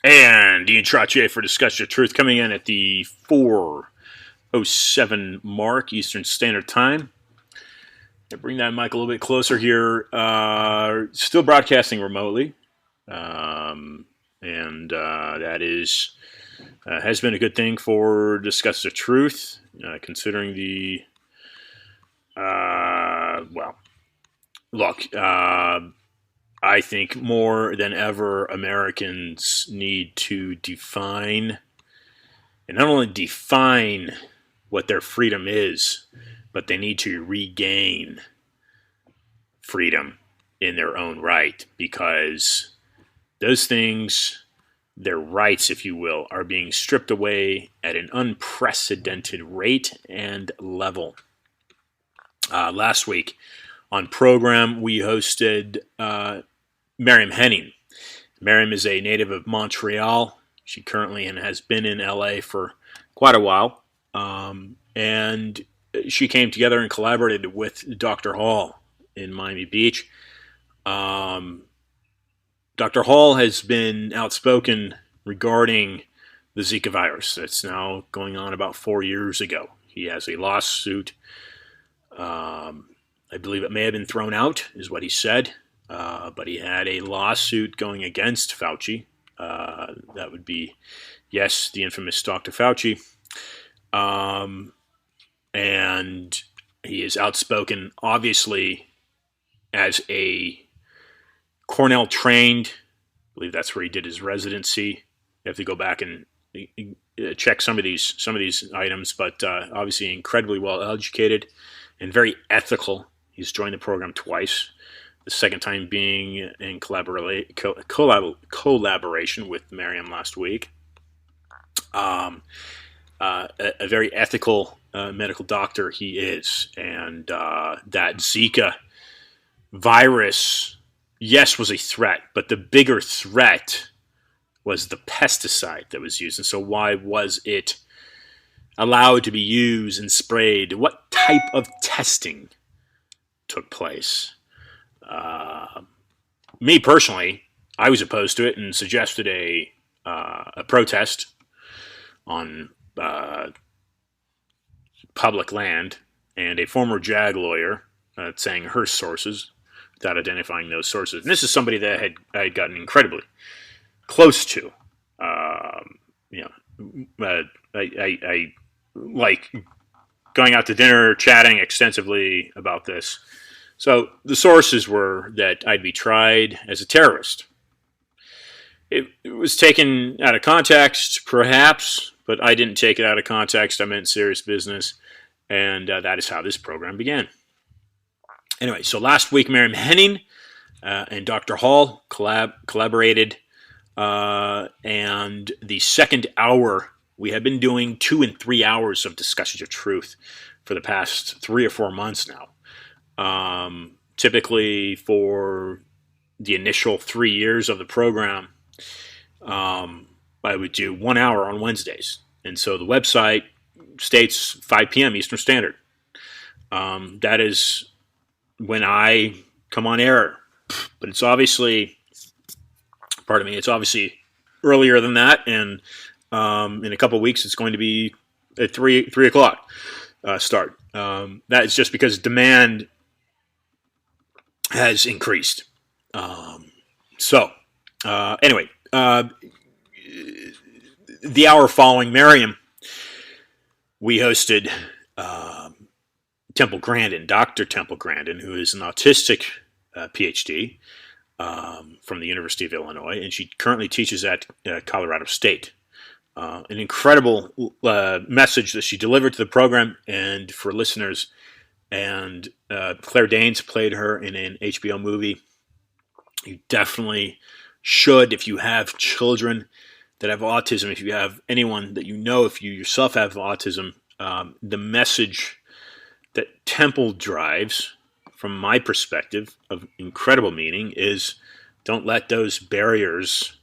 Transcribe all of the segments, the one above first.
And Dean Trottier for Discussion of Truth coming in at the 4:07 mark Eastern Standard Time. Bring that mic a little bit closer here. Still broadcasting remotely, and that is has been a good thing for Discussion of Truth, considering the look. I think more than ever, Americans need to define, and not only define what their freedom is, but they need to regain freedom in their own right, because those things, their rights, if you will, are being stripped away at an unprecedented rate and level. Last week on program, we hosted Miriam Henning. Miriam is a native of Montreal. She currently and has been in LA for quite a while. And she came together and collaborated with Dr. Hall in Miami Beach. Dr. Hall has been outspoken regarding the Zika virus. That's now going on about 4 years ago. He has a lawsuit. I believe it may have been thrown out, is what he said. But he had a lawsuit going against Fauci. That would be, yes, the infamous Dr. Fauci. And he is outspoken, obviously, as a Cornell trained. I believe that's where he did his residency. You have to go back and check some of these items, but obviously incredibly well educated and very ethical. He's joined the program twice. The second time being in collaboration with Miriam last week. A very ethical medical doctor he is, and that Zika virus, yes, was a threat, but the bigger threat was the pesticide that was used. And so why was it allowed to be used and sprayed? What type of testing took place? Me personally, I was opposed to it and suggested a protest on public land, and a former JAG lawyer saying her sources without identifying those sources. And this is somebody that I had gotten incredibly close to. I like going out to dinner, chatting extensively about this. So the sources were that I'd be tried as a terrorist. It was taken out of context, perhaps, but I didn't take it out of context. I meant serious business, and that is how this program began. Anyway, so last week, Miriam Henning and Dr. Hall collaborated, and the second hour, we have been doing 2 and 3 hours of discussions of truth for the past 3 or 4 months now. Typically, for the initial 3 years of the program, I would do 1 hour on Wednesdays. And so the website states 5 p.m. Eastern Standard. That is when I come on air. But it's obviously, it's obviously earlier than that. And in a couple of weeks, it's going to be at 3 o'clock start. That is just because demand has increased. Anyway, the hour following Miriam, we hosted Temple Grandin, Dr. Temple Grandin, who is an autistic PhD from the University of Illinois, and she currently teaches at Colorado State. An incredible message that she delivered to the program and for listeners. And Claire Danes played her in an HBO movie. You definitely should, if you have children that have autism, if you have anyone that you know, if you yourself have autism, the message that Temple drives, from my perspective, of incredible meaning, is don't let those barriers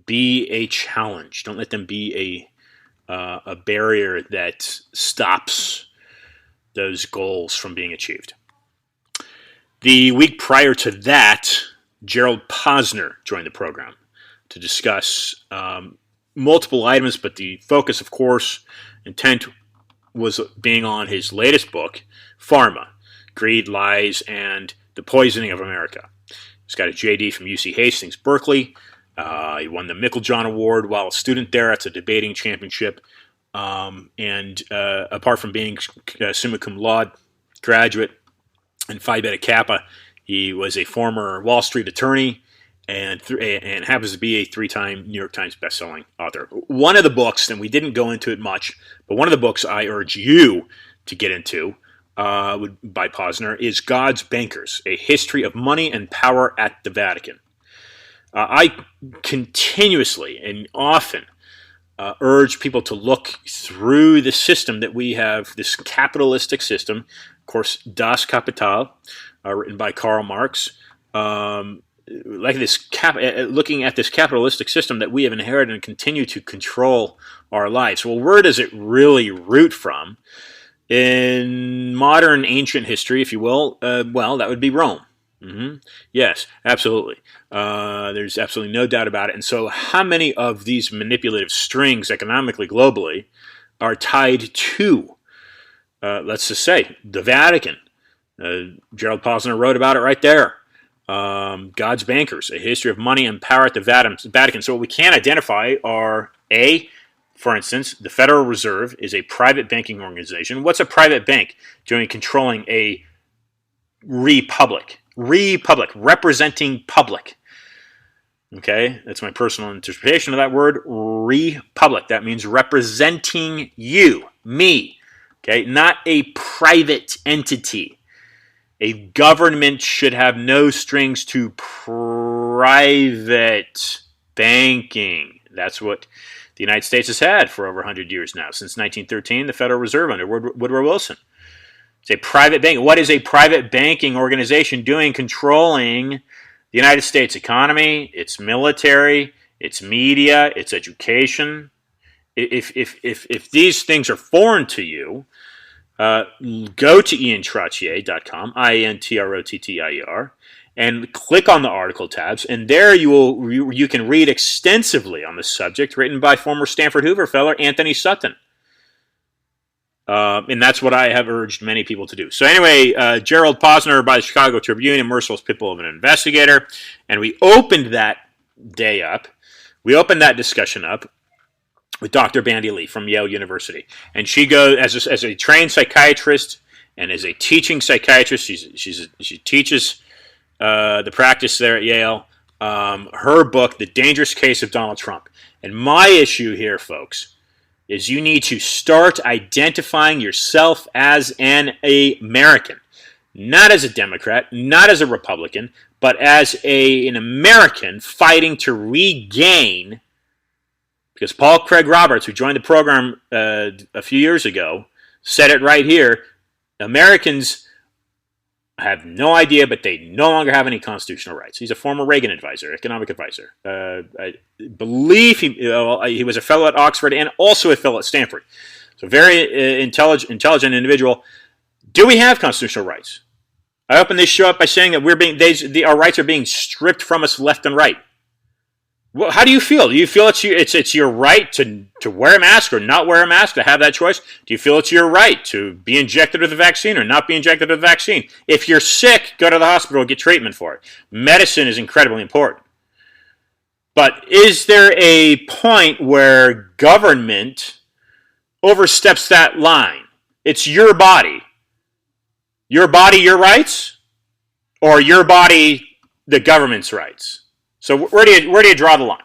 be a challenge. Don't let them be a barrier that stops those goals from being achieved. The week prior to that, Gerald Posner joined the program. to discuss multiple items, but the focus, of course, intent was being on his latest book, Pharma, Greed, Lies, and the Poisoning of America. He's got a JD from UC Hastings, Berkeley. He won the Meiklejohn Award while a student there. It's a debating championship. And apart from being summa cum laude graduate and Phi Beta Kappa, he was a former Wall Street attorney and happens to be a 3-time New York Times bestselling author. One of the books, and we didn't go into it much, but one of the books I urge you to get into by Posner is God's Bankers, A History of Money and Power at the Vatican. I continuously and often urge people to look through the system that we have, this capitalistic system, of course, Das Kapital, written by Karl Marx, looking at this capitalistic system that we have inherited and continue to control our lives. Well, where does it really root from? In modern ancient history, if you will, well, that would be Rome. Mm-hmm. Yes, absolutely. There's absolutely no doubt about it. And so how many of these manipulative strings economically, globally, are tied to, let's just say, the Vatican? Gerald Posner wrote about it right there. God's Bankers, A History of Money and Power at the Vatican. So what we can identify are, A, for instance, the Federal Reserve is a private banking organization. What's a private bank doing controlling a republic? Republic, representing public. Okay, that's my personal interpretation of that word, republic. That means representing you, me. Okay, not a private entity. A government should have no strings to private banking. That's what the United States has had for over 100 years now. Since 1913, the Federal Reserve under Woodrow Wilson. It's a private bank. What is a private banking organization doing controlling the United States economy, its military, its media, its education? If these things are foreign to you, go to iantrottier.com, IANTROTTIER, and click on the article tabs, and there you can read extensively on the subject, written by former Stanford Hoover fellow Anthony Sutton. And that's what I have urged many people to do. So anyway, Gerald Posner by the Chicago Tribune, a merciless pitbull of an investigator, and we opened that day up. We opened that discussion up with Dr. Bandy Lee from Yale University, and she goes as a trained psychiatrist and as a teaching psychiatrist. She teaches the practice there at Yale. Her book, The Dangerous Case of Donald Trump, and my issue here, folks, is you need to start identifying yourself as an American, not as a Democrat, not as a Republican, but as an American fighting to regain. Because Paul Craig Roberts, who joined the program a few years ago, said it right here. Americans have no idea, but they no longer have any constitutional rights. He's a former Reagan advisor, economic advisor. I believe he was a fellow at Oxford and also a fellow at Stanford. So very intelligent individual. Do we have constitutional rights? I open this show up by saying that our rights are being stripped from us left and right. Well, how do you feel? Do you feel it's your right to wear a mask or not wear a mask, to have that choice? Do you feel it's your right to be injected with the vaccine or not be injected with the vaccine? If you're sick, go to the hospital and get treatment for it. Medicine is incredibly important. But is there a point where government oversteps that line? It's your body. Your body, your rights? Or your body, the government's rights? So where do you draw the line?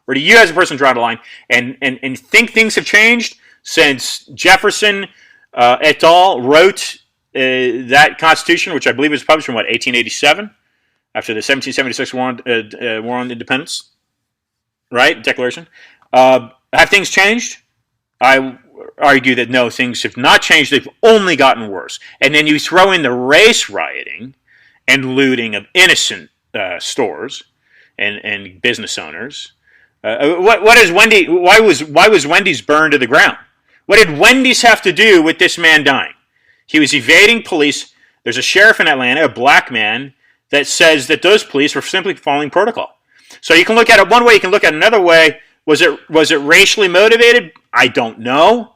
Where do you as a person draw the line and think things have changed since Jefferson et al. Wrote that Constitution, which I believe was published in, 1887? After the 1776 War on Independence, right? Declaration. Have things changed? I argue that no, things have not changed. They've only gotten worse. And then you throw in the race rioting and looting of innocent stores and business owners. What is Wendy? Why was Wendy's burned to the ground? What did Wendy's have to do with this man dying? He was evading police. There's a sheriff in Atlanta, a black man, that says that those police were simply following protocol. So you can look at it one way, you can look at it another way. Was it racially motivated? I don't know.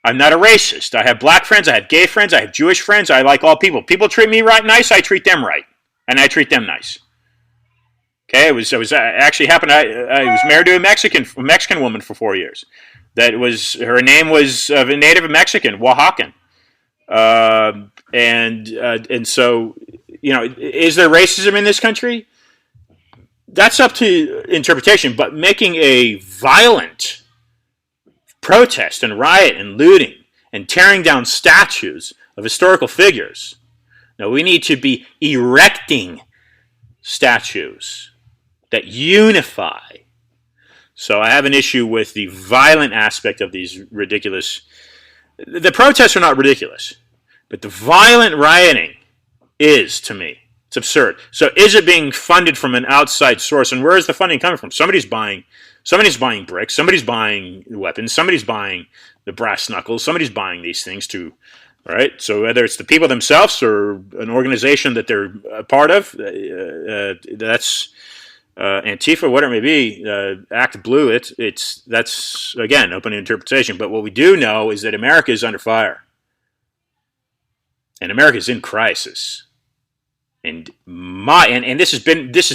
I'm not a racist. I have black friends, I have gay friends, I have Jewish friends. I like all people. People treat me nice, I treat them right, and I treat them nice. Okay, it was actually happened. I was married to a Mexican woman for 4 years. Her name was a native Mexican, Oaxacan, and so is there racism in this country? That's up to interpretation. But making a violent protest and riot and looting and tearing down statues of historical figures. No, we need to be erecting statues that unify. So I have an issue with the violent aspect of these ridiculous. The protests are not ridiculous, but the violent rioting is, to me. It's absurd. So is it being funded from an outside source? And where is the funding coming from? Somebody's buying bricks. Somebody's buying weapons. Somebody's buying the brass knuckles. Somebody's buying these things too. Right? So whether it's the people themselves or an organization that they're a part of, that's Antifa, whatever it may be, Act Blue. That's again open to interpretation. But what we do know is that America is under fire, and America is in crisis. And this has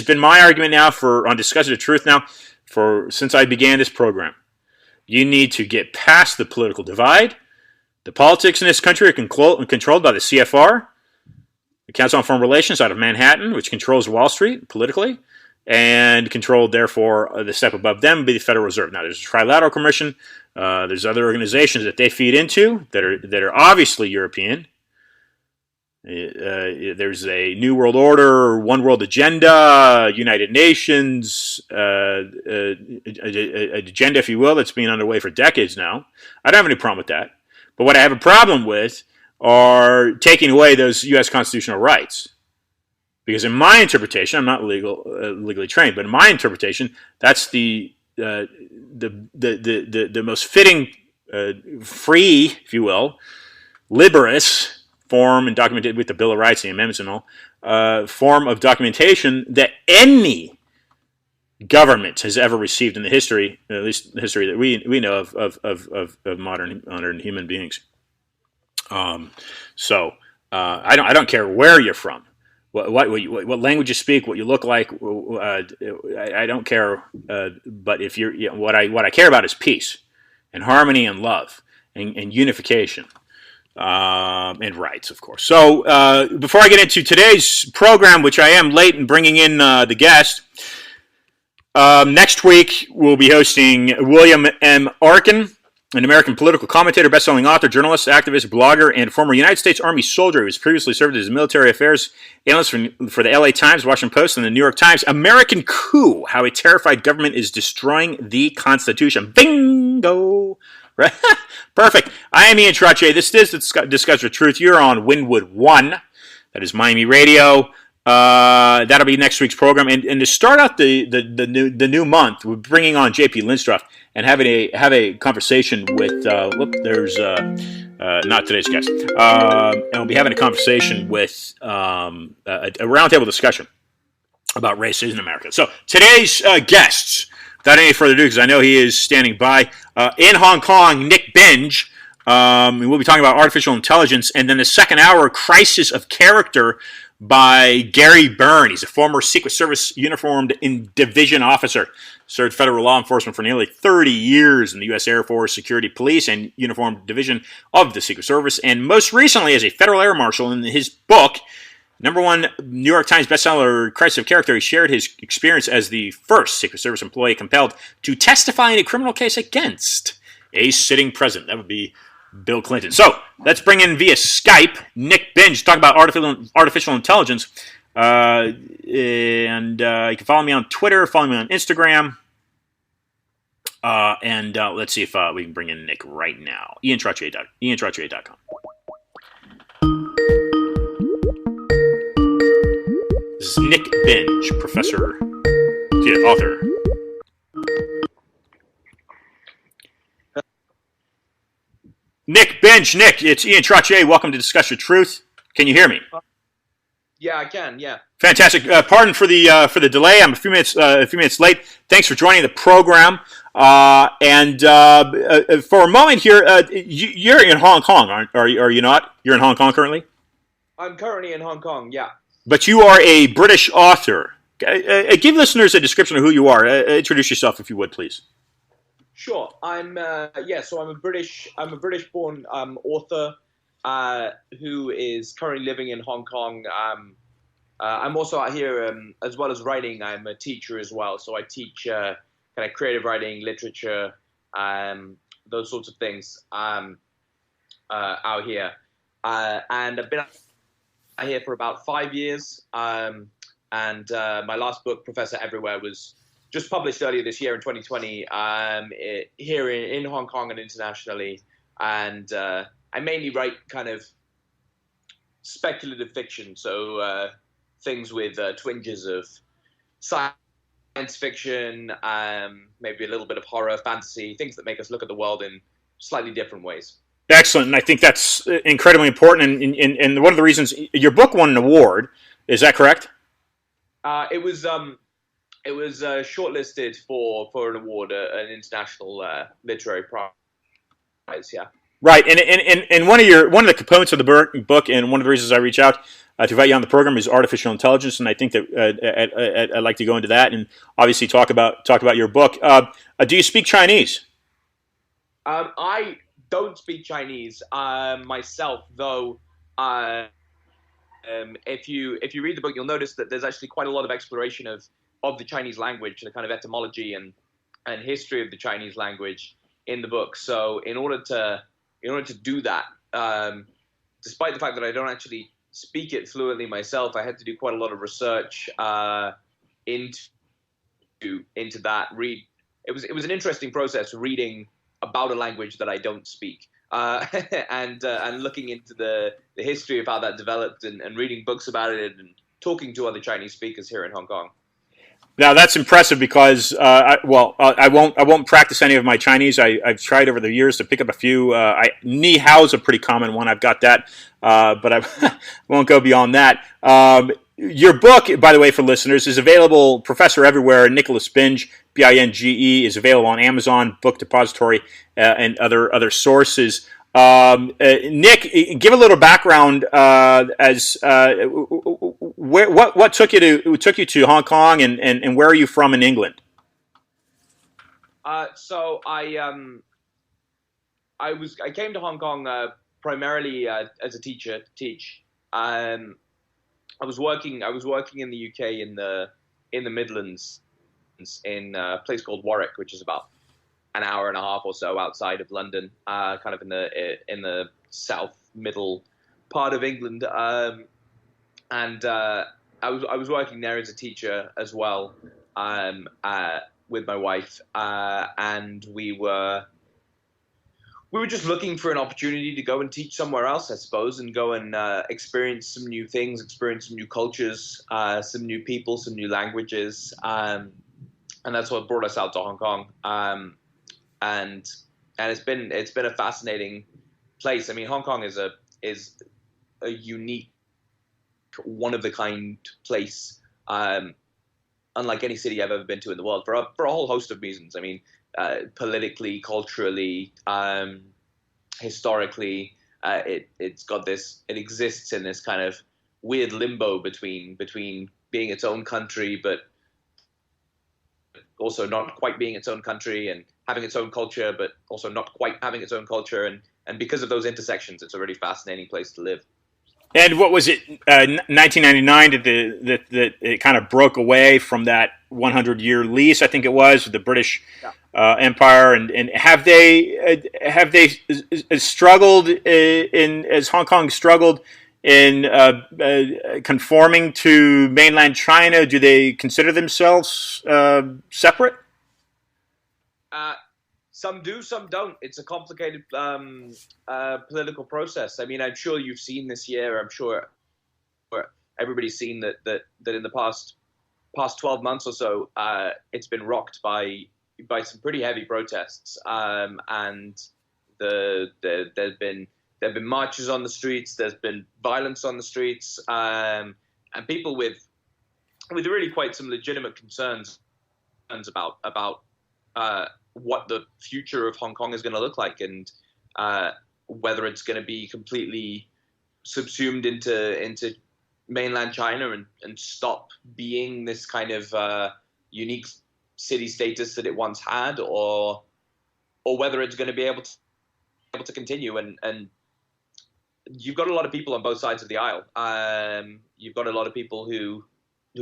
been my argument now on Discussing the Truth now since I began this program. You need to get past the political divide. The politics in this country are controlled by the CFR, the Council on Foreign Relations out of Manhattan, which controls Wall Street politically, and controlled, therefore, the step above them be the Federal Reserve. Now, there's a Trilateral Commission. There's other organizations that they feed into that are obviously European. There's a New World Order, One World Agenda, United Nations agenda, if you will, that's been underway for decades now. I don't have any problem with that. But what I have a problem with are taking away those U.S. constitutional rights. Because in my interpretation, I'm not legally trained, but in my interpretation, that's the most fitting, free, if you will, liberous form and documented with the Bill of Rights, the amendments and all, form of documentation that any government has ever received in the history, at least the history that we know of modern human beings. So I don't care where you're from, what language you speak, what you look like. I don't care. But if what I care about is peace and harmony and love and unification. And rights, of course. So before I get into today's program, which I am late in bringing in the guest, next week we'll be hosting William M. Arkin, an American political commentator, best-selling author, journalist, activist, blogger, and former United States Army soldier who has previously served as a military affairs analyst for the LA Times, Washington Post, and the New York Times. American Coup, How a Terrified Government is Destroying the Constitution. Bingo! Right? Perfect. I am Ian Trottier. This is Discuss the Truth. You're on Wynwood 1. That is Miami Radio. That'll be next week's program. And to start out the new month, we're bringing on J.P. Lindstroff and have a conversation with, there's not today's guest. And we'll be having a conversation with a roundtable discussion about race in America. So today's guests, without any further ado, because I know he is standing by, in Hong Kong, Nick Binge. We'll be talking about artificial intelligence. And then the second hour, Crisis of Character by Gary Byrne. He's a former Secret Service uniformed division officer. Served federal law enforcement for nearly 30 years in the U.S. Air Force, Security Police, and Uniformed Division of the Secret Service. And most recently as a federal air marshal. In his book, #1 New York Times bestseller, Crisis of Character, he shared his experience as the first Secret Service employee compelled to testify in a criminal case against a sitting president. That would be Bill Clinton. So let's bring in via Skype Nick Binge to talk about artificial intelligence. And you can follow me on Twitter, follow me on Instagram. And let's see if we can bring in Nick right now. IanTrottier.com. This is Nick Binge, author. Nick Binge, Nick, it's Ian Trottier. Welcome to Discuss Your Truth. Can you hear me? Yeah, I can. Yeah. Fantastic. Pardon for the delay. I'm a few minutes late. Thanks for joining the program. For a moment here, you're in Hong Kong, are you not? You're in Hong Kong currently, I'm currently in Hong Kong. Yeah. but you are a British author. Give listeners a description of who you are. Introduce yourself, if you would, please. Sure. So I'm a British born author who is currently living in Hong Kong. I'm also out here, as well as writing. I'm a teacher as well, so I teach kind of creative writing, literature, those sorts of things out here. And I've been out here for about 5 years. And my last book, Professor Everywhere, was just published earlier this year in 2020, here in Hong Kong and internationally. And I mainly write kind of speculative fiction, so things with twinges of science fiction, maybe a little bit of horror, fantasy, things that make us look at the world in slightly different ways. Excellent, and I think that's incredibly important. And one of the reasons your book won an award, is that correct? It was shortlisted for an award, an international literary prize. Yeah. Right, and one of the components of the book, and one of the reasons I reach out to invite you on the program is artificial intelligence, and I think that I'd like to go into that and obviously talk about your book. Do you speak Chinese? I don't speak Chinese myself, though. If you read the book, you'll notice that there's actually quite a lot of exploration of the Chinese language, the kind of etymology and history of the Chinese language in the book. So in order to do that, despite the fact that I don't actually speak it fluently myself, I had to do quite a lot of research into that. It was an interesting process reading about a language that I don't speak, and looking into the history of how that developed, and reading books about it, and talking to other Chinese speakers here in Hong Kong. Now that's impressive because I won't practice any of my Chinese. I've tried over the years to pick up a few. Ni hao is a pretty common one. I've got that, but I won't go beyond that. Your book, by the way, for listeners, is available. Professor Everywhere, Nicholas Binge, Binge, is available on Amazon, Book Depository, and other sources. Nick, give a little background as what took you to Hong Kong, and where are you from in England? So I came to Hong Kong primarily as a teacher to teach. I was working in the UK in the Midlands, in a place called Warwick, which is about an hour and a half or so outside of London, kind of in the south middle part of England. And I was working there as a teacher as well, with my wife, and we were just looking for an opportunity to go and teach somewhere else, I suppose, and go and experience some new things, experience some new cultures, some new people, some new languages, and that's what brought us out to Hong Kong. And it's been a fascinating place. I mean, Hong Kong is a unique, one of the kind place, unlike any city I've ever been to in the world, for a whole host of reasons. I mean, politically, culturally, historically, it exists in this kind of weird limbo between being its own country, but also not quite being its own country, and having its own culture, but also not quite having its own culture. And because of those intersections, it's a really fascinating place to live. And what was it? 1999 that it kind of broke away from that 100-year lease, I think it was, with the British Empire. And have they struggled as Hong Kong struggled in conforming to mainland China? Do they consider themselves separate? Some do, some don't. It's a complicated political process. I mean, I'm sure you've seen this year. I'm sure everybody's seen that in the past 12 months or so, it's been rocked by some pretty heavy protests, and there've been marches on the streets. There's been violence on the streets. and people with really quite some legitimate concerns about what the future of Hong Kong is going to look like, and whether it's going to be completely subsumed into mainland China and stop being this kind of unique city status that it once had, or whether it's going to be able to continue. And you've got a lot of people on both sides of the aisle. You've got a lot of people who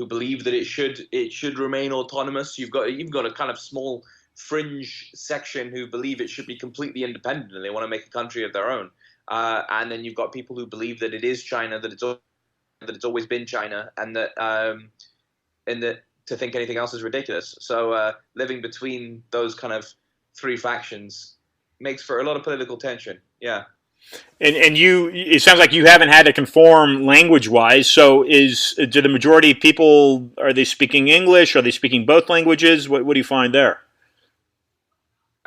believe that it should remain autonomous. You've got a kind of small fringe section who believe it should be completely independent and they want to make a country of their own. And then you've got people who believe that it is China, that it's always been China, and that to think anything else is ridiculous. So living between those kind of three factions makes for a lot of political tension. Yeah. And you, it sounds like you haven't had to conform language wise. So do the majority of people, are they speaking English? Are they speaking both languages? What do you find there?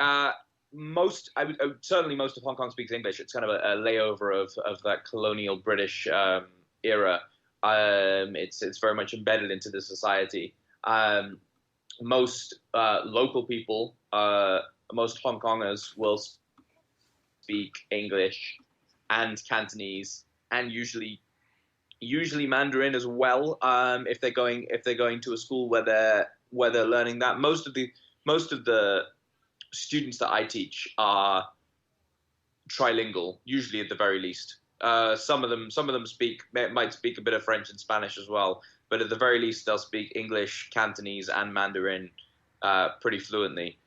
Uh, certainly most of Hong Kong speaks English. It's kind of a layover of that colonial British era. It's very much embedded into the society. Most local people, most Hong Kongers will speak English and Cantonese, and usually Mandarin as well. If they're going to a school where they're learning that. Most of the students that I teach are trilingual, usually at the very least. Some of them might speak a bit of French and Spanish as well, but at the very least they'll speak English, Cantonese, and Mandarin pretty fluently.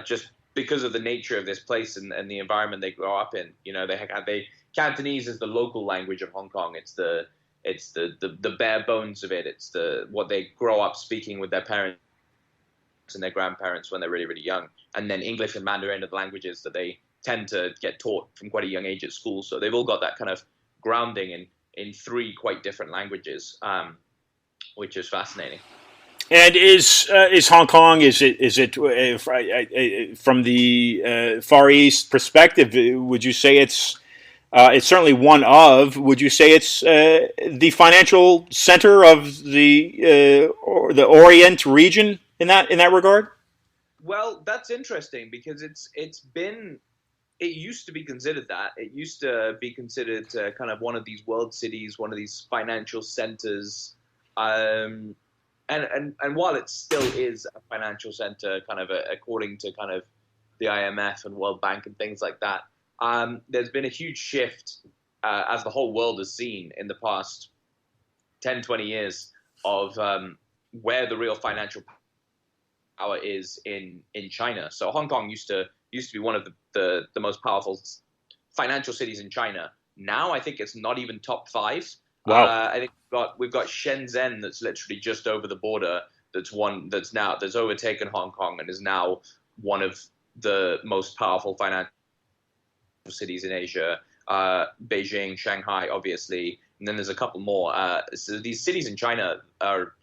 Just because of the nature of this place and the environment they grow up in. They Cantonese is the local language of Hong Kong. It's the bare bones of it. It's what they grow up speaking with their parents and their grandparents when they're really, really young. And then English and Mandarin are the languages that they tend to get taught from quite a young age at school. So they've all got that kind of grounding in three quite different languages, which is fascinating. And is Hong Kong, is it from the Far East perspective? Would you say it's certainly one of? Would you say it's the financial center of or the Orient region in that regard? Well, that's interesting because it used to be considered that. It used to be considered kind of one of these world cities, one of these financial centers. And while it still is a financial center, kind of according to kind of the IMF and World Bank and things like that, there's been a huge shift, as the whole world has seen in the past 10, 20 years, of where the real financial power is in China. So Hong Kong used to be one of the most powerful financial cities in China. Now I think it's not even top five. Wow. I think we've got Shenzhen that's literally just over the border. That's overtaken Hong Kong and is now one of the most powerful financial cities in Asia. Beijing, Shanghai, obviously, and then there's a couple more. So these cities in China are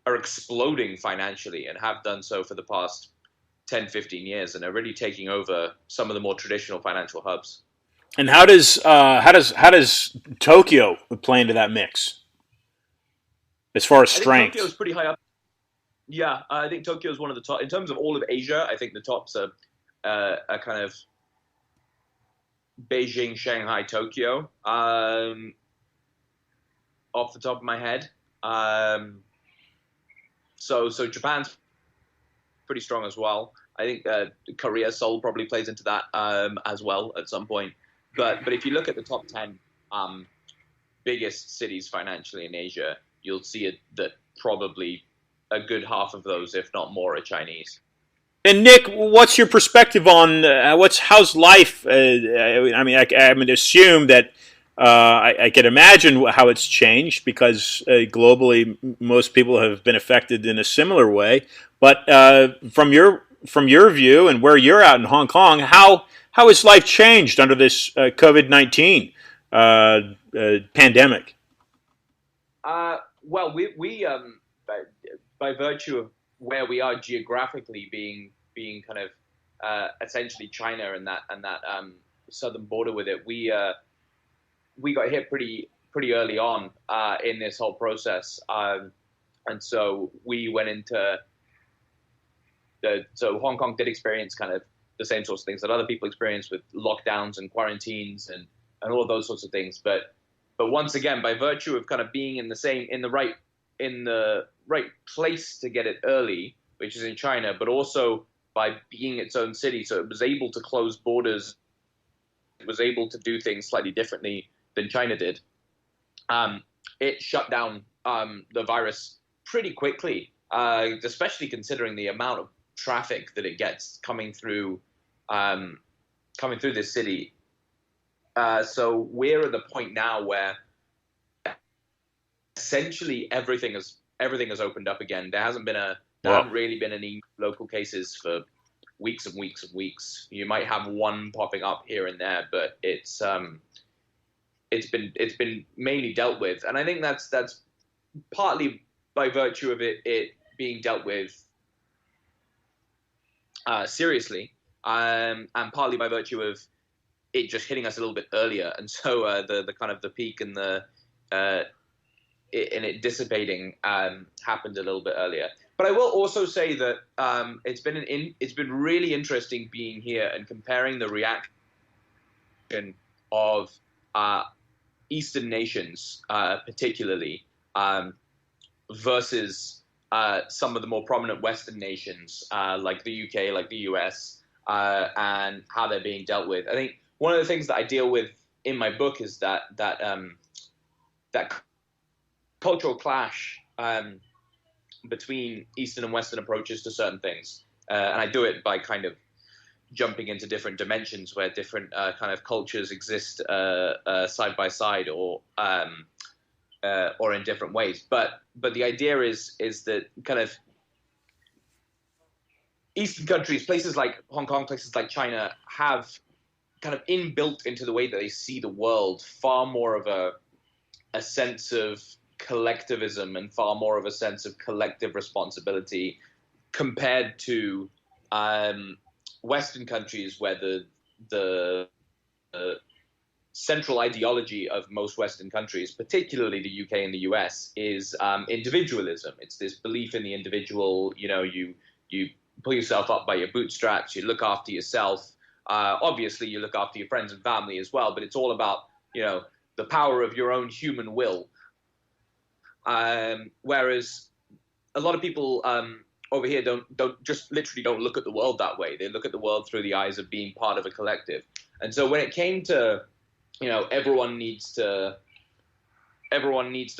exploding financially and have done so for the past 10, 15 years, and are really taking over some of the more traditional financial hubs. And how does Tokyo play into that mix as far as I think strength? Tokyo is pretty high up. Yeah, I think Tokyo is one of the top in terms of all of Asia. I think the tops are kind of Beijing, Shanghai, Tokyo. Off the top of my head, so Japan's pretty strong as well. I think Korea, Seoul probably plays into that as well at some point. But if you look at the top 10 biggest cities financially in Asia, you'll see that probably a good half of those, if not more, are Chinese. And Nick, what's your perspective on how's life? I mean, I would assume that I can imagine how it's changed because globally most people have been affected in a similar way. But from your view and where you're at in Hong Kong, how has life changed under this COVID-19 pandemic? Well, we by virtue of where we are geographically, being kind of essentially China and that southern border with it, we got hit pretty pretty early on in this whole process, and so we went into so Hong Kong did experience kind of the same sorts of things that other people experience with lockdowns and quarantines and all of those sorts of things. But once again, by virtue of kind of being in the right place to get it early, which is in China, but also by being its own city, so it was able to close borders, it was able to do things slightly differently than China did. It shut down the virus pretty quickly, especially considering the amount of traffic that it gets coming through this city. So we're at the point now where essentially everything has opened up again. There haven't really been any local cases for weeks and weeks and weeks. You might have one popping up here and there, but it's been mainly dealt with, and I think that's partly by virtue of it being dealt with seriously, and partly by virtue of it just hitting us a little bit earlier, and so the kind of the peak and it dissipating happened a little bit earlier. But I will also say that it's been really interesting being here and comparing the reaction of Eastern nations, particularly, versus some of the more prominent Western nations, like the UK, like the US, and how they're being dealt with. I think one of the things that I deal with in my book is that cultural clash between Eastern and Western approaches to certain things, and I do it by kind of jumping into different dimensions where different kind of cultures exist side by side or in different ways. But the idea is that kind of Eastern countries, places like Hong Kong, places like China, have kind of inbuilt into the way that they see the world far more of a sense of collectivism and far more of a sense of collective responsibility compared to Western countries, where the central ideology of most Western countries, particularly the UK and the US, is individualism. It's this belief in the individual. You know, you pull yourself up by your bootstraps. You look after yourself. Obviously, you look after your friends and family as well. But it's all about, you know, the power of your own human will. Whereas a lot of people over here don't literally don't look at the world that way. They look at the world through the eyes of being part of a collective. And so when it came to, you know, everyone needs to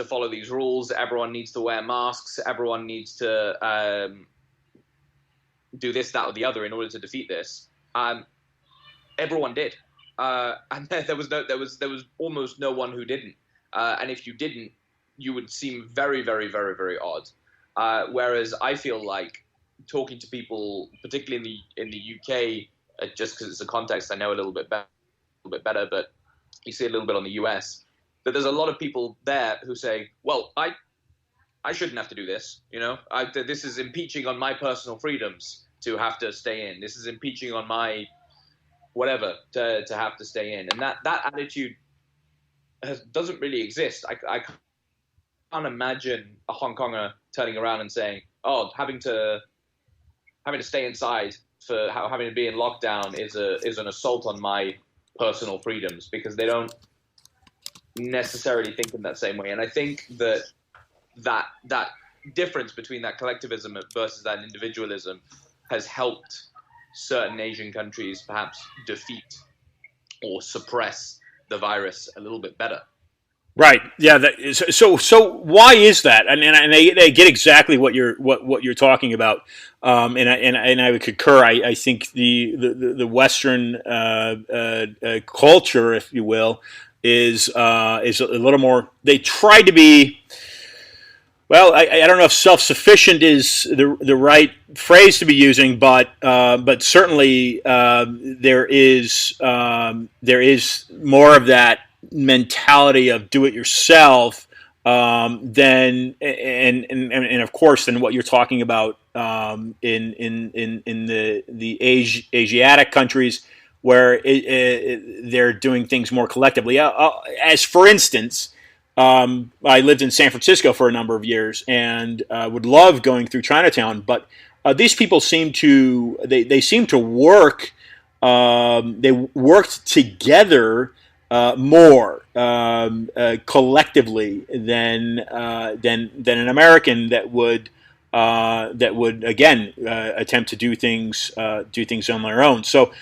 follow these rules, everyone needs to wear masks, everyone needs to do this, that, or the other in order to defeat this, everyone did, and there was almost no one who didn't. And if you didn't, you would seem very, very, very, very odd. Whereas I feel like talking to people, particularly in the UK, just because it's a context I know a little bit better, but you see a little bit on the US, that there's a lot of people there who say, well, I shouldn't have to do this. You know, this is impeaching on my personal freedoms to have to stay in. This is impeaching on my whatever to have to stay in. And that attitude doesn't really exist. I can't imagine a Hong Konger turning around and saying, "Oh, having to stay inside for having to be in lockdown is an assault on my personal freedoms," because they don't necessarily think in that same way. And I think that difference between that collectivism versus that individualism has helped certain Asian countries perhaps defeat or suppress the virus a little bit better. Right. Yeah. So why is that? And I get exactly what you're talking about. And I would concur. I think the Western culture, if you will, is a little more. They try to be. Well, I don't know if self-sufficient is the right phrase to be using, but certainly there is more of that mentality of do it yourself than and of course than what you're talking about in the Asiatic countries where they're doing things more collectively. As for instance, I lived in San Francisco for a number of years and would love going through Chinatown, but these people seem to they seem to work. They worked together more collectively than an American that would again attempt to do things on their own. So,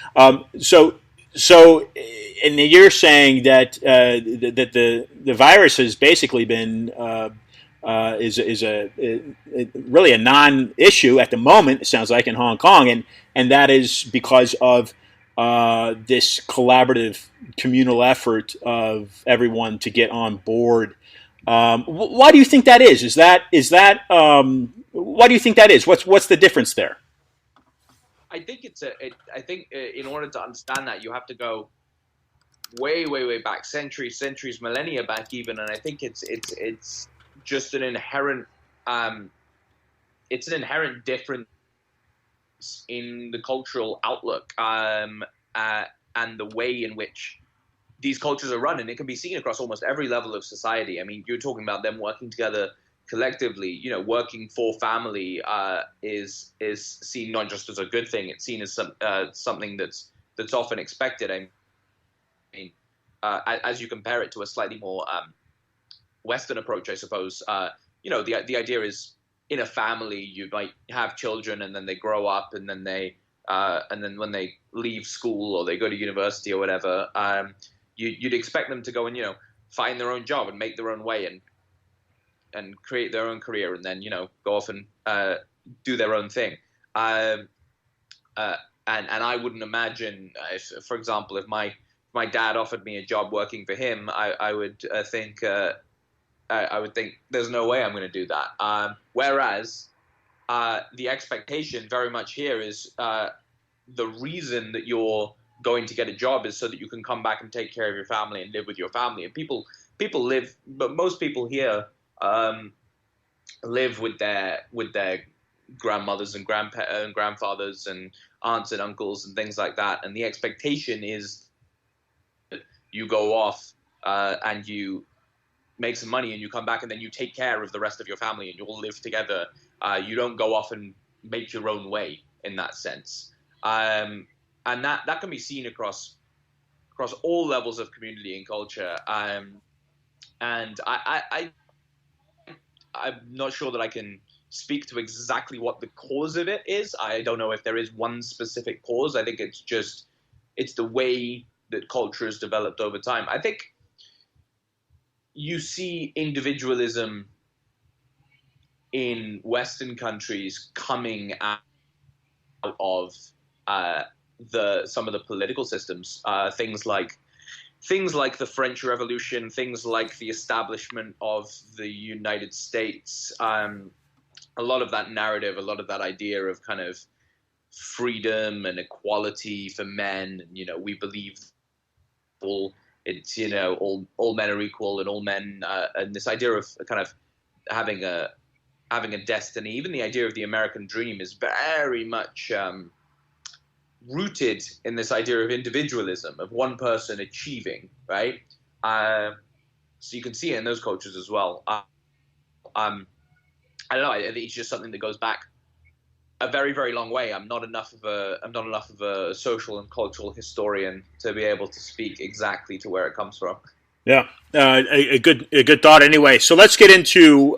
and you're saying that the virus has basically been is really a non-issue at the moment. It sounds like in Hong Kong, and that is because of this collaborative communal effort of everyone to get on board. Why do you think that is? Why do you think that is? What's the difference there? I think I think in order to understand that, you have to go way, way, way back, centuries, millennia back, even. And I think it's just an inherent it's an inherent difference in the cultural outlook, and the way in which these cultures are run, and it can be seen across almost every level of society. I mean, you're talking about them working together collectively. You know, working for family is seen not just as a good thing; it's seen as something that's often expected. I mean, as you compare it to a slightly more Western approach, I suppose. You know, the idea is in a family you might have children, and then they grow up, and then when they leave school or they go to university or whatever, you'd expect them to go and find their own job and make their own way and create their own career, and then go off and do their own thing. And I wouldn't imagine, if, for example, if my dad offered me a job working for him, I would think there's no way I'm going to do that. Whereas the expectation very much here is the reason that you're going to get a job is so that you can come back and take care of your family and live with your family. And people live, but most people here live with their grandmothers and grandfathers and aunts and uncles and things like that. And the expectation is that you go off and you make some money and you come back and then you take care of the rest of your family and you all live together. You don't go off and make your own way in that sense. And that can be seen across all levels of community and culture. And I'm not sure that I can speak to exactly what the cause of it is. I don't know if there is one specific cause. I think it's the way that culture has developed over time. I think you see individualism in Western countries coming out of some of the political systems, things like the French Revolution, things like the establishment of the United States. A lot of that narrative, a lot of that idea of kind of freedom and equality for men, and we believe all men are equal and all men, and this idea of kind of having a destiny. Even the idea of the American dream is very much rooted in this idea of individualism, of one person achieving, right? So you can see it in those cultures as well. I don't know. I think it's just something that goes back a very, very long way. I'm not enough of a social and cultural historian to be able to speak exactly to where it comes from. Yeah, a good thought. Anyway, so let's get into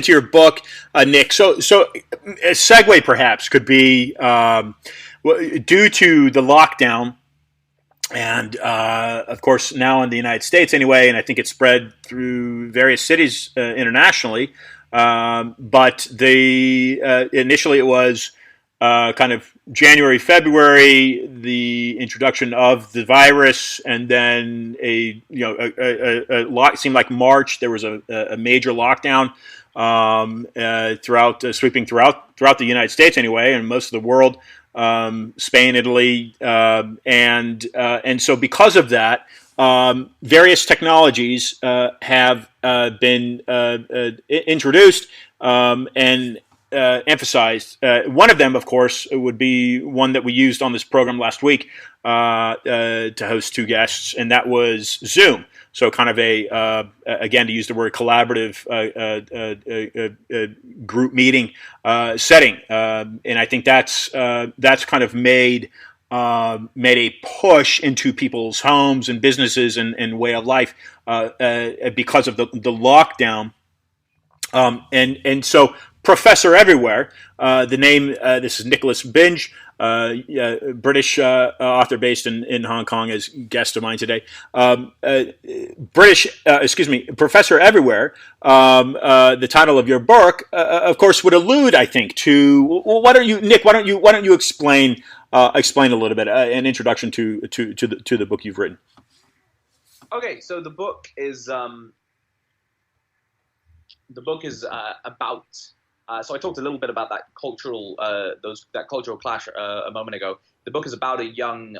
your book, Nick. So a segue perhaps could be due to the lockdown, and of course now in the United States anyway, and I think it's spread through various cities internationally. But initially it was kind of January, February, the introduction of the virus, and then seemed like March there was a major lockdown sweeping throughout the United States anyway, and most of the world, Spain, Italy, and so because of that. Various technologies have been introduced, and emphasized. One of them, of course, would be one that we used on this program last week to host two guests, and that was Zoom. So, kind of again, to use the word collaborative group meeting setting, and I think that's kind of made a push into people's homes and businesses and way of life because of the lockdown. And so Professor Everywhere, the name, this is Nicholas Binge, British author based in Hong Kong, as guest of mine today. Professor Everywhere, the title of your book, of course, would allude, I think, to, well, Nick, why don't you explain a little bit, an introduction to the book you've written. Okay, so the book is about. So I talked a little bit about that cultural clash a moment ago. The book is about a young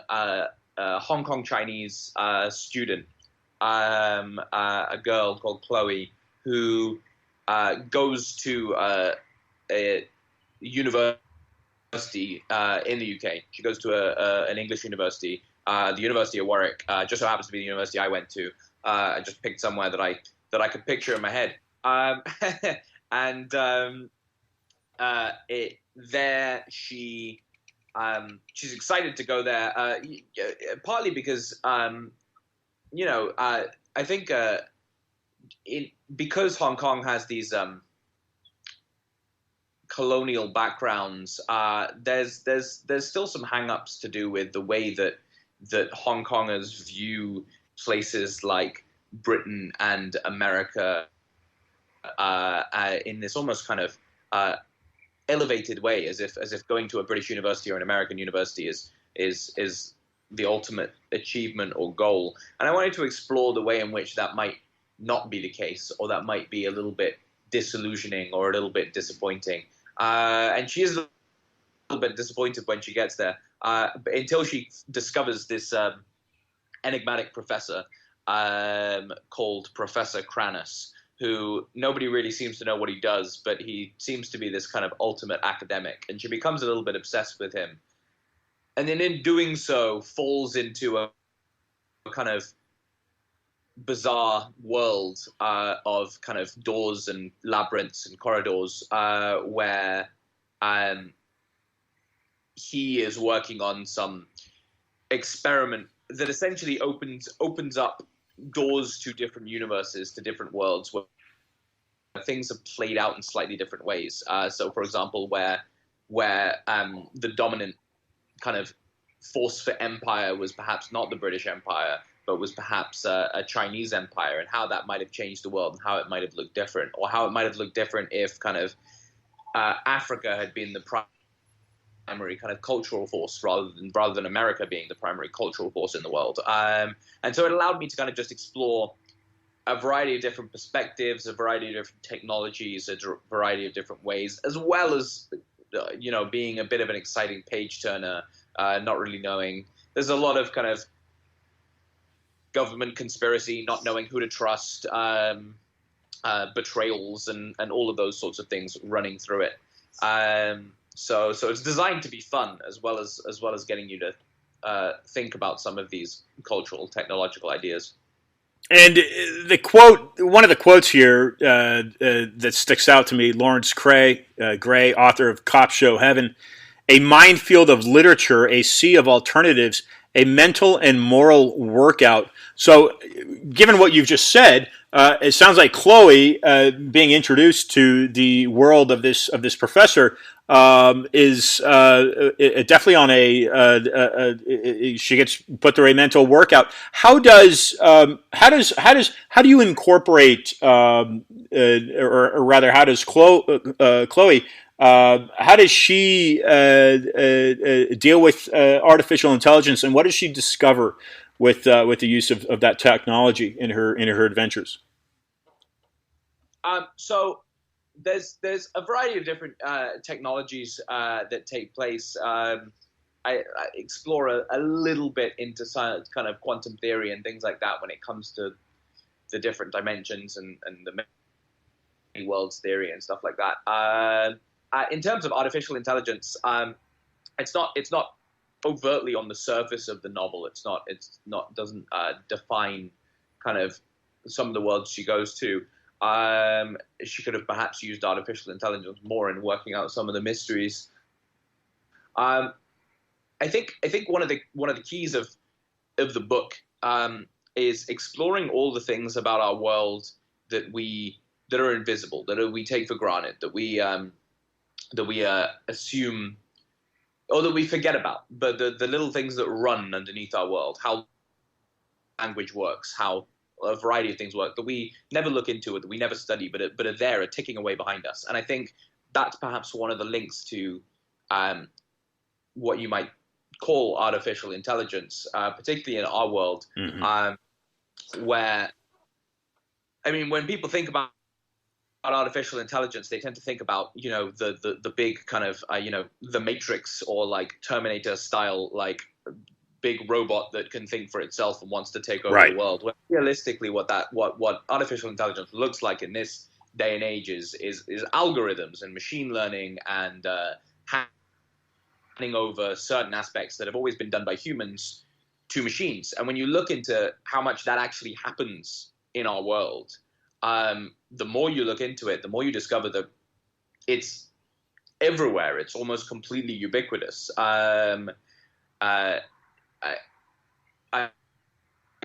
Hong Kong Chinese student, a girl called Chloe, who goes to a university in the UK. She goes to an English university, the University of Warwick. Just so happens to be the university I went to. I just picked somewhere that I could picture in my head. And there she's excited to go there, partly because I think because Hong Kong has these colonial backgrounds, there's still some hang-ups to do with the way that Hong Kongers view places like Britain and America in this almost kind of elevated way, as if going to a British university or an American university is the ultimate achievement or goal. And I wanted to explore the way in which that might not be the case, or that might be a little bit disillusioning or a little bit disappointing. And she is a little bit disappointed when she gets there, but until she discovers this enigmatic professor called Professor Cranus, who nobody really seems to know what he does, but he seems to be this kind of ultimate academic, and she becomes a little bit obsessed with him. And then in doing so, falls into a kind of bizarre world of kind of doors and labyrinths and corridors where he is working on some experiment that essentially opens up doors to different universes, to different worlds where things are played out in slightly different ways. So, for example, where the dominant kind of force for empire was perhaps not the British Empire, but was perhaps a Chinese empire, and how that might have changed the world and how it might have looked different, or how it might have looked different if kind of Africa had been the primary kind of cultural force rather than America being the primary cultural force in the world. And so it allowed me to kind of just explore a variety of different perspectives, a variety of different technologies, a variety of different ways, as well as being a bit of an exciting page turner, not really knowing. There's a lot of kind of government conspiracy, not knowing who to trust, betrayals, and all of those sorts of things running through it. So it's designed to be fun, as well as getting you to think about some of these cultural, technological ideas. And one of the quotes here that sticks out to me, Lawrence Gray, author of Cop Show Heaven, a minefield of literature, a sea of alternatives, a mental and moral workout. So, given what you've just said, it sounds like Chloe being introduced to the world of this professor is definitely on she gets put through a mental workout. How do you incorporate, or rather, how does Chloe? How does she deal with artificial intelligence, and what does she discover with the use of that technology in her adventures? So there's a variety of different technologies that take place. I explore a little bit into science, kind of quantum theory and things like that when it comes to the different dimensions and the many worlds theory and stuff like that. in terms of artificial intelligence, it's not overtly on the surface of the novel. It's not doesn't define kind of some of the worlds she goes to. She could have perhaps used artificial intelligence more in working out some of the mysteries. Um, I think one of the keys of the book is exploring all the things about our world that are invisible, we take for granted, that we assume or that we forget about, but the little things that run underneath our world, how language works, how a variety of things work that we never look into it, that we never study, but are there, are ticking away behind us. And I think that's perhaps one of the links to um, what you might call artificial intelligence, particularly in our world, Mm-hmm. where I mean, when people think about artificial intelligence, they tend to think about the big kind of the Matrix or like Terminator style big robot that can think for itself and wants to take over the Right. world. When realistically, what artificial intelligence looks like in this day and age is algorithms and machine learning and handing over certain aspects that have always been done by humans to machines. And when you look into how much that actually happens in our world, the more you look into it, the more you discover that it's everywhere. It's almost completely ubiquitous. I, I, I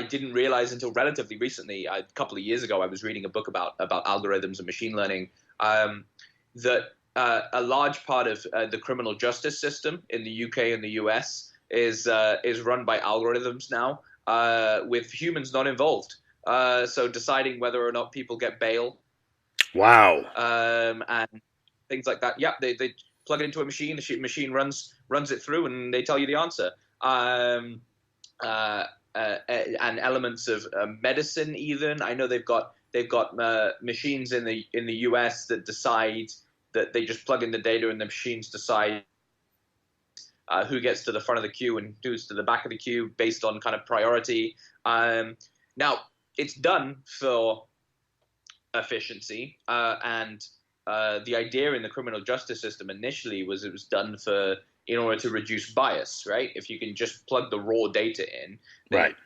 didn't realize until relatively recently, a couple of years ago, I was reading a book about algorithms and machine learning, that a large part of the criminal justice system in the UK and the US is run by algorithms now, with humans not involved. So deciding whether or not people get bail, Wow. and things like that. Yeah, they plug it into a machine. The machine runs it through, and they tell you the answer. And elements of medicine. Even I know they've got machines in the US that decide that they just plug in the data, and the machines decide who gets to the front of the queue and who's to the back of the queue based on kind of priority. Now it's done for efficiency, and the idea in the criminal justice system initially was it was done in order to reduce bias, right? If you can just plug the raw data in, then Right.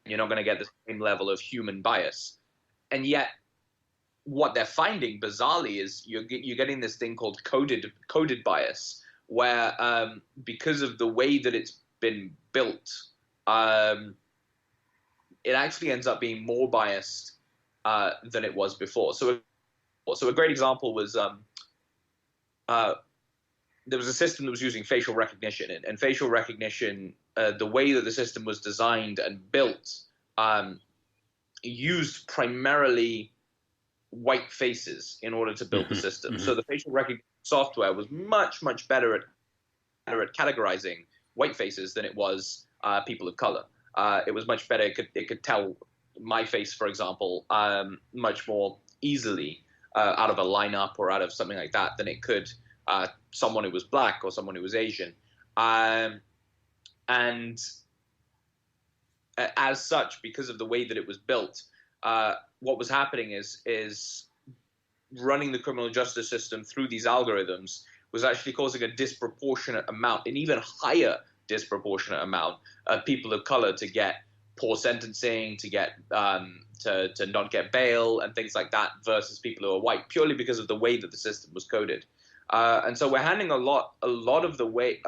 you're not going to get the same level of human bias. And yet, what they're finding bizarrely is you're getting this thing called coded bias, where because of the way that it's been built, it actually ends up being more biased than it was before. So a great example was there was a system that was using facial recognition, and facial recognition, the way that the system was designed and built, used primarily white faces in order to build the Mm-hmm. system. Mm-hmm. So the facial recognition software was much better at categorizing white faces than it was people of color. It was much better. It could tell my face, for example, much more easily out of a lineup or out of something like that than it could someone who was black or someone who was Asian. And as such, because of the way that it was built, what was happening is running the criminal justice system through these algorithms was actually causing a disproportionate amount, an even higher disproportionate amount of people of color to get poor sentencing, to get to not get bail and things like that, versus people who are white, purely because of the way that the system was coded. And so we're handing a lot of the way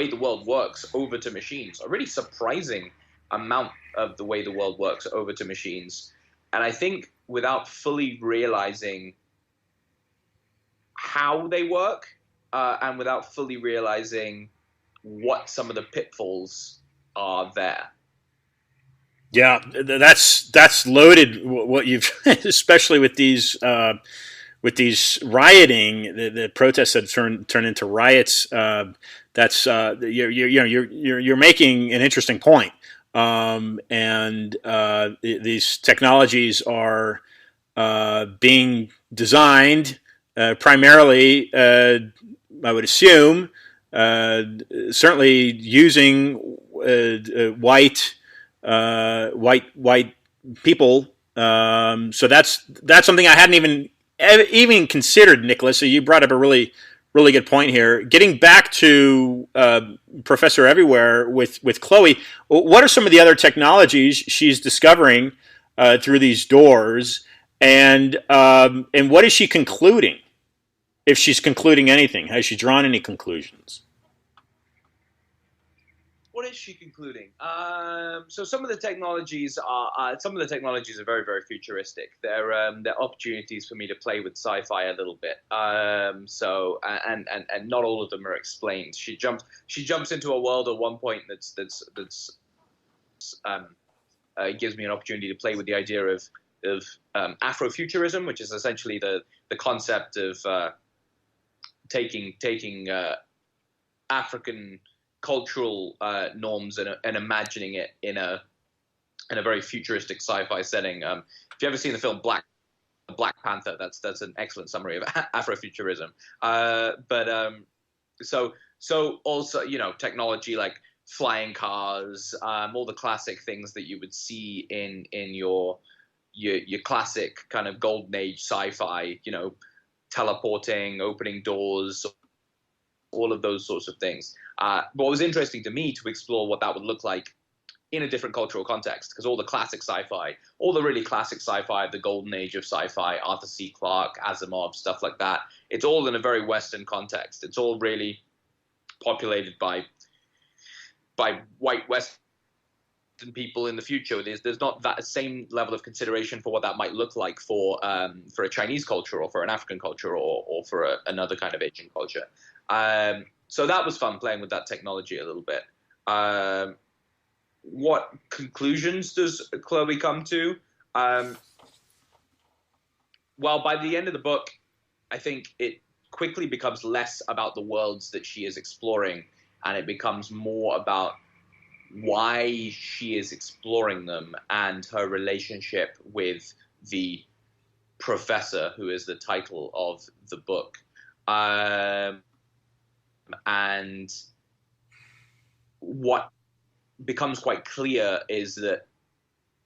the world works over to machines. A really surprising amount of the way the world works over to machines. And I think without fully realizing how they work, and without fully realizing what some of the pitfalls are there. Yeah, that's loaded. What you've, especially with these rioting, the protests that turned into riots. That's you're making an interesting point. And these technologies are being designed primarily, I would assume, certainly using white people. So that's something I hadn't even even considered, Nicholas, so you brought up a really good point here. Getting back to Professor Everywhere with Chloe, what are some of the other technologies she's discovering through these doors, and what is she concluding? If she's concluding anything, has she drawn any conclusions? What is she concluding? So some of the technologies are very very futuristic. They're opportunities for me to play with sci-fi a little bit. And not all of them are explained. She jumps into a world at one point that's gives me an opportunity to play with the idea of Afrofuturism, which is essentially the concept of taking African cultural norms and imagining it in a very futuristic sci-fi setting. If you ever seen the film Black Panther, that's an excellent summary of Afrofuturism. So also technology like flying cars, all the classic things that you would see in your classic kind of golden age sci-fi, teleporting, opening doors, all of those sorts of things. What was interesting to me to explore what that would look like in a different cultural context, because all the classic sci-fi, all the really classic sci-fi, the golden age of sci-fi, Arthur C. Clarke, Asimov, stuff like that, it's all in a very Western context. It's all really populated by white Western people in the future. There's not that same level of consideration for what that might look like for a Chinese culture or for an African culture or for another kind of Asian culture. So that was fun playing with that technology a little bit. What conclusions does Chloe come to? Well, by the end of the book, I think it quickly becomes less about the worlds that she is exploring, and it becomes more about why she is exploring them and her relationship with the professor, who is the title of the book. And what becomes quite clear is that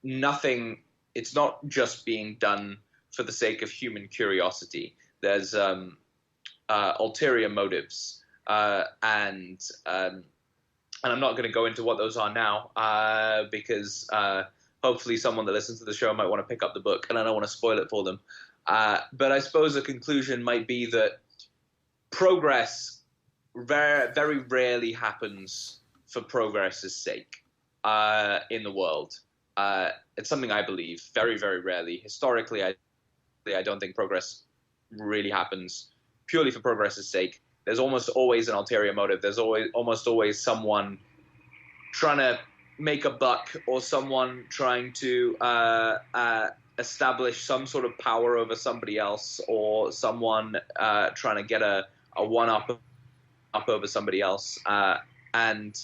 it's not just being done for the sake of human curiosity. There's ulterior motives, and I'm not going to go into what those are now, because hopefully someone that listens to the show might want to pick up the book, and I don't want to spoil it for them. But I suppose a conclusion might be that progress very, very rarely happens for progress's sake in the world. It's something I believe very, very rarely. Historically, I don't think progress really happens purely for progress's sake. There's almost always an ulterior motive. There's almost always someone trying to make a buck, or someone trying to establish some sort of power over somebody else, or someone trying to get a one-up over somebody else. And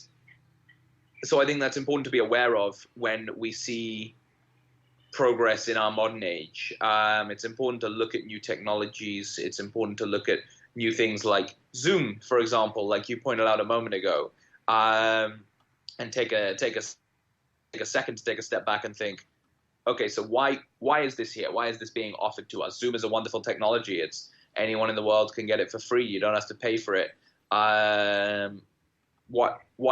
so I think that's important to be aware of when we see progress in our modern age. It's important to look at new technologies. It's important to look at new things like Zoom, for example, like you pointed out a moment ago, and take a second to take a step back and think, okay, so why is this here? Why is this being offered to us? Zoom is a wonderful technology. It's anyone in the world can get it for free. You don't have to pay for it. Why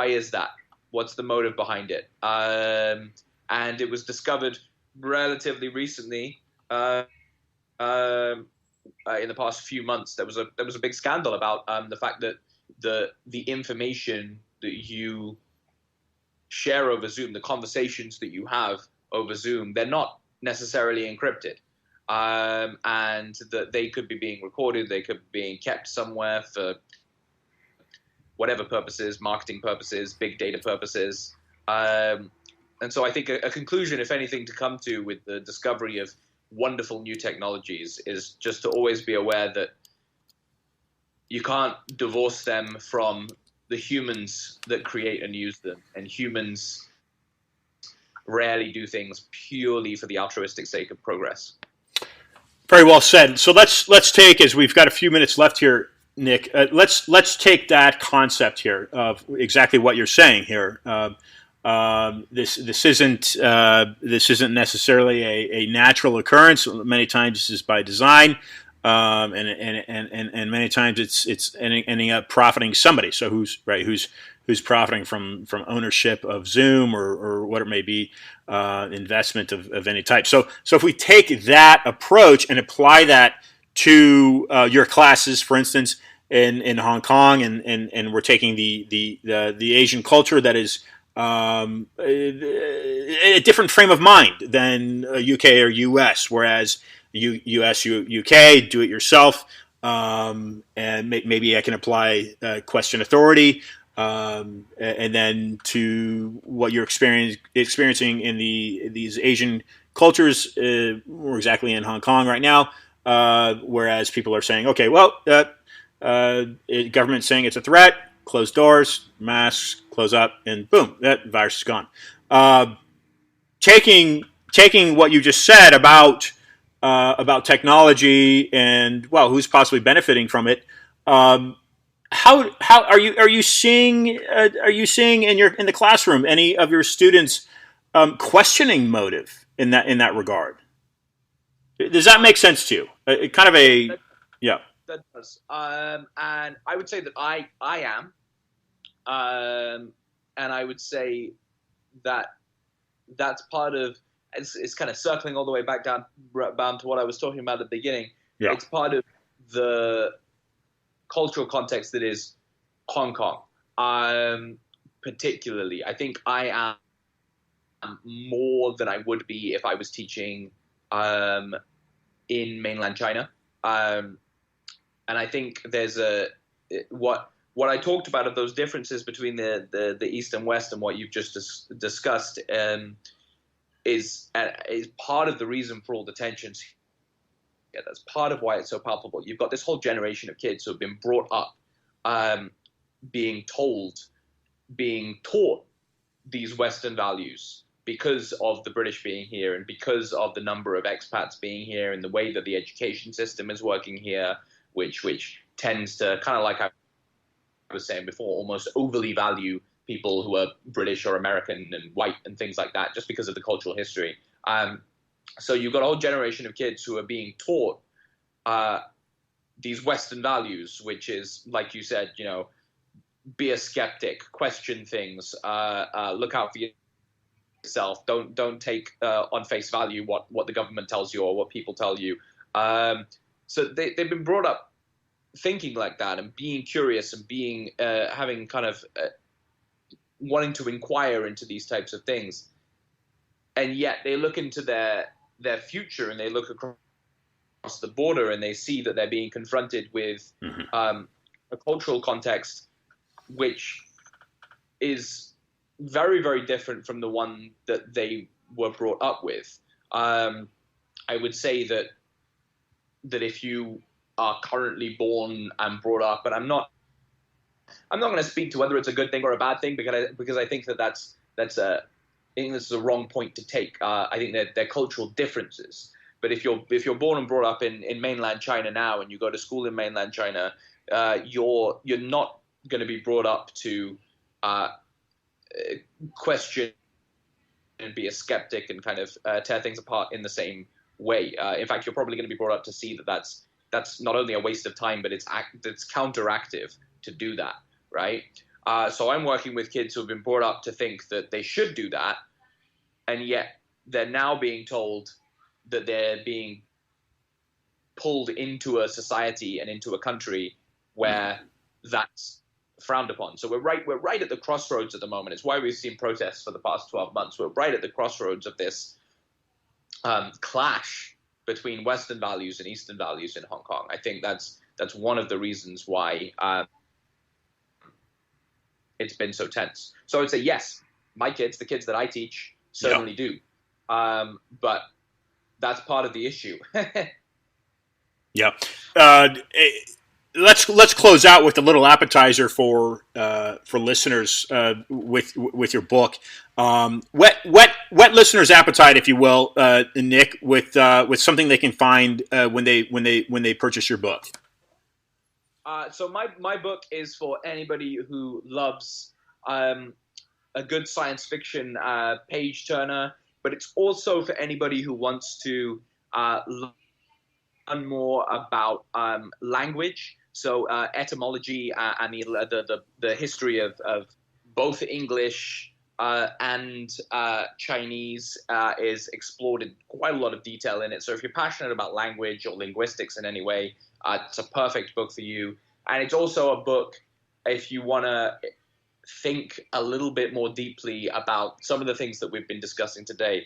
is that? What's the motive behind it? And it was discovered relatively recently, in the past few months. There was a big scandal about the fact that the information that you share over Zoom, the conversations that you have over Zoom, they're not necessarily encrypted, and that they could be being recorded, they could be being kept somewhere for whatever purposes, marketing purposes, big data purposes. And so I think a conclusion, if anything, to come to with the discovery of wonderful new technologies is just to always be aware that you can't divorce them from the humans that create and use them. And humans rarely do things purely for the altruistic sake of progress. Very well said. So let's take, as we've got a few minutes left here, Nick. Let's take that concept here of exactly what you're saying here. This isn't necessarily a natural occurrence. Many times this is by design. and many times it's ending up profiting somebody. So who's profiting from ownership of Zoom or what it may be, investment of any type. So if we take that approach and apply that to your classes, for instance, in Hong Kong, and we're taking the Asian culture that is a different frame of mind than UK or US, whereas US, UK, do it yourself, and maybe I can apply question authority, and then to what you're experiencing in these Asian cultures, more exactly in Hong Kong right now, whereas people are saying, okay, well, government's saying it's a threat, close doors, masks, close up, and boom, that virus is gone. Uh, taking what you just said about technology and well, who's possibly benefiting from it. Um, how are you seeing in the classroom any of your students questioning motive in that regard? Does that make sense to you? Kind of a that, yeah. that does. And I would say that I am, and I would say that that's part of it's kind of circling all the way back down to what I was talking about at the beginning. Yeah. It's part of the cultural context that is Hong Kong. Particularly, I think I am more than I would be if I was teaching um, in mainland China. Um, and I think there's a what I talked about of those differences between the East and West and what you've just discussed is part of the reason for all the tensions. Yeah, that's part of why it's so palpable. You've got this whole generation of kids who have been brought up, um, being told, being taught these Western values because of the British being here and because of the number of expats being here and the way that the education system is working here, which tends to kind of like I was saying before, almost overly value people who are British or American and white and things like that, just because of the cultural history. So you've got a whole generation of kids who are being taught uh, these Western values, which is, like you said, be a skeptic, question things, look out for yourself. Don't take on face value what the government tells you or what people tell you. So they've been brought up thinking like that and being curious and being having kind of wanting to inquire into these types of things, and yet they look into their future and they look across the border and they see that they're being confronted with a cultural context which is very, very different from the one that they were brought up with. I would say that if you are currently born and brought up, and I'm not going to speak to whether it's a good thing or a bad thing because I think that's a I think this is a wrong point to take. I think that they're cultural differences. But if you're born and brought up in mainland China now and you go to school in mainland China, you're not going to be brought up to question and be a skeptic and kind of tear things apart in the same way. In fact, you're probably going to be brought up to see that that's not only a waste of time, but it's counteractive to do that, right? So I'm working with kids who have been brought up to think that they should do that, and yet they're now being told that they're being pulled into a society and into a country where that's frowned upon. So we're right at the crossroads at the moment. It's why we've seen protests for the past 12 months. We're right at the crossroads of this clash between Western values and Eastern values in Hong Kong. I think that's one of the reasons why it's been so tense. So I would say yes, my kids, the kids that I teach, certainly do, but that's part of the issue. Yeah. Let's close out with a little appetizer for listeners with your book. Whet listeners' appetite, if you will, Nick, with something they can find when they purchase your book. So my book is for anybody who loves a good science fiction page turner, but it's also for anybody who wants to more about language, so etymology and the history of both English and Chinese is explored in quite a lot of detail in it. So if you're passionate about language or linguistics in any way, it's a perfect book for you. And it's also a book if you want to think a little bit more deeply about some of the things that we've been discussing today,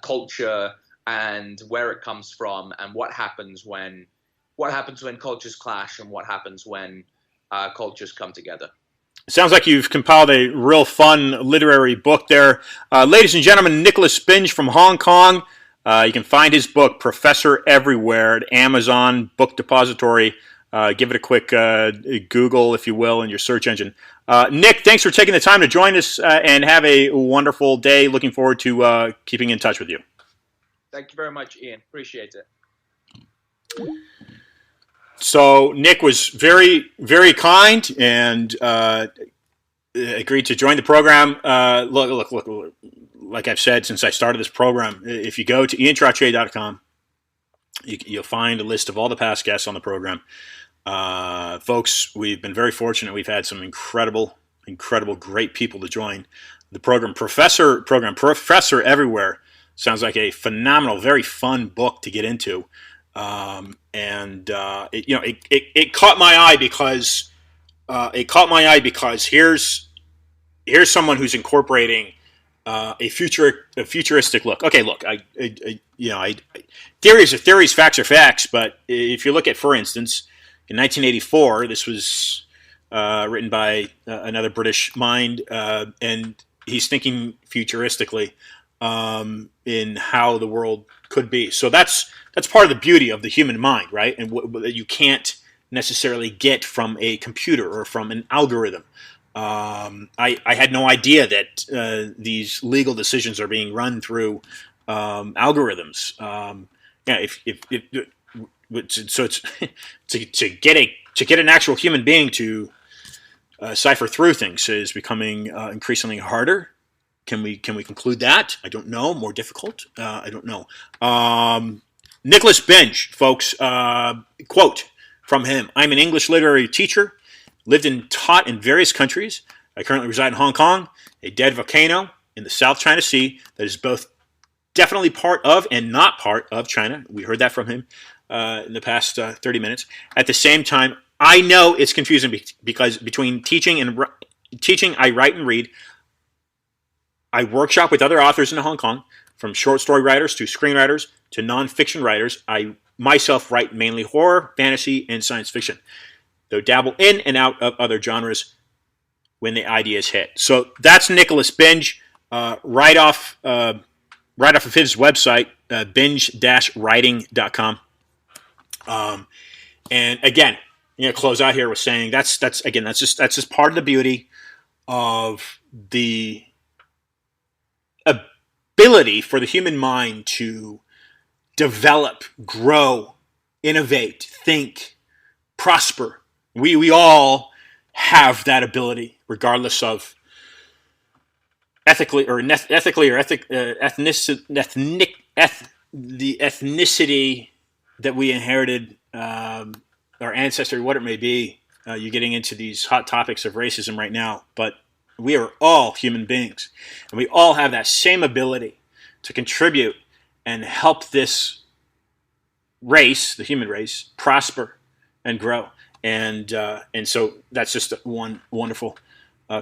culture and where it comes from, and what happens when cultures clash, and what happens when cultures come together. Sounds like you've compiled a real fun literary book there. Ladies and gentlemen, Nicholas Binge from Hong Kong. You can find his book, Professor Everywhere, at Amazon Book Depository. Give it a quick Google, if you will, in your search engine. Nick, thanks for taking the time to join us, and have a wonderful day. Looking forward to keeping in touch with you. Thank you very much, Ian. Appreciate it. So Nick was very, very kind and agreed to join the program. Look, like I've said since I started this program, if you go to iantrottier.com, you'll find a list of all the past guests on the program. Folks, we've been very fortunate. We've had some incredible, great people to join the program. Professor Everywhere sounds like a phenomenal, very fun book to get into. It caught my eye because here's someone who's incorporating a futuristic look. Okay, look, theories are theories, facts are facts. But if you look at, for instance, in 1984, this was written by another British mind, and he's thinking futuristically in how the world could be. So that's part of the beauty of the human mind, right? And that you can't necessarily get from a computer or from an algorithm. I had no idea that these legal decisions are being run through algorithms. So it's to get an actual human being to cipher through things is becoming increasingly harder. Can we conclude that? I don't know. More difficult? I don't know. Nicholas Binge, folks, quote from him: "I'm an English literary teacher, lived and taught in various countries. I currently reside in Hong Kong, a dead volcano in the South China Sea that is both definitely part of and not part of China." We heard that from him in the past 30 minutes. At the same time, I know it's confusing because between teaching, I write and read. I workshop with other authors in Hong Kong, from short story writers to screenwriters to nonfiction writers. I myself write mainly horror, fantasy, and science fiction, though dabble in and out of other genres when the ideas hit. So that's Nicholas Binge, right off of his website, binge-writing.com. And again, close out here with saying that's just part of the beauty of the ability for the human mind to develop, grow, innovate, think, prosper. We all have that ability, regardless of the ethnicity that we inherited, our ancestry, what it may be. You're getting into these hot topics of racism right now, but we are all human beings, and we all have that same ability to contribute and help this race, the human race, prosper and grow. And so that's just one wonderful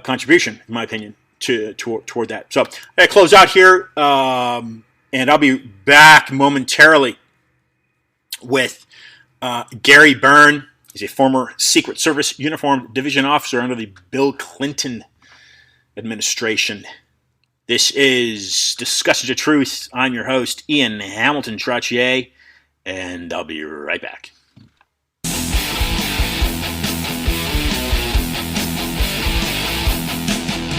contribution, in my opinion, toward that. So I close out here, and I'll be back momentarily with Gary Byrne. He's a former Secret Service uniformed division officer under the Bill Clinton administration. This is Discussions of Truth. I'm your host, Ian Hamilton Trottier, and I'll be right back.